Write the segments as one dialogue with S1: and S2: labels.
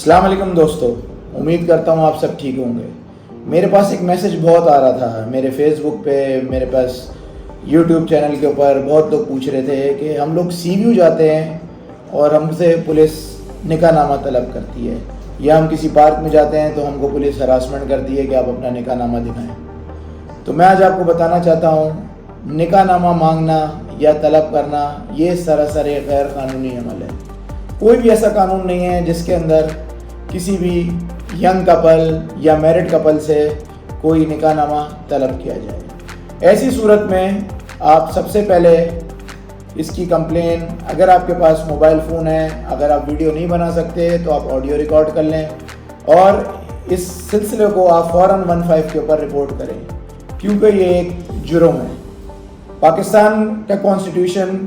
S1: अस्सलाम वालेकुम दोस्तों, उम्मीद करता हूँ आप सब ठीक होंगे। मेरे पास एक मैसेज बहुत आ रहा था मेरे फेसबुक पे, मेरे पास यूट्यूब चैनल के ऊपर बहुत लोग पूछ रहे थे कि हम लोग सी व्यू जाते हैं और हमसे पुलिस निकाहनामा तलब करती है, या हम किसी पार्क में जाते हैं तो हमको पुलिस हरासमेंट करती है कि आप अपना निकाहनामा दिखाएं। तो मैं आज आपको बताना चाहता हूँ, निकाहनामा मांगना या तलब करना ये सरासर गैर कानूनी अमल है। कोई भी ऐसा कानून नहीं है जिसके अंदर किसी भी यंग कपल या मैरिड कपल से कोई निकाहनामा तलब किया जाए। ऐसी सूरत में आप सबसे पहले इसकी कंप्लेन, अगर आपके पास मोबाइल फ़ोन है, अगर आप वीडियो नहीं बना सकते तो आप ऑडियो रिकॉर्ड कर लें और इस सिलसिले को आप फ़ौरन 15 के ऊपर रिपोर्ट करें, क्योंकि ये एक जुर्म है। पाकिस्तान का कॉन्स्टिट्यूशन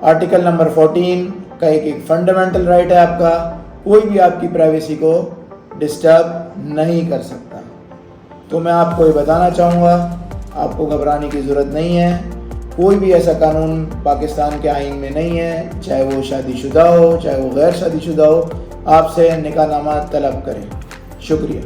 S1: आर्टिकल नंबर 14 का एक फंडामेंटल राइट है आपका, कोई भी आपकी प्राइवेसी को डिस्टर्ब नहीं कर सकता। तो मैं आपको ये बताना चाहूँगा, आपको घबराने की ज़रूरत नहीं है। कोई भी ऐसा कानून पाकिस्तान के आईन में नहीं है, चाहे वो शादीशुदा हो चाहे वो गैर शादीशुदा हो, आपसे निकाहनामा तलब करें। शुक्रिया।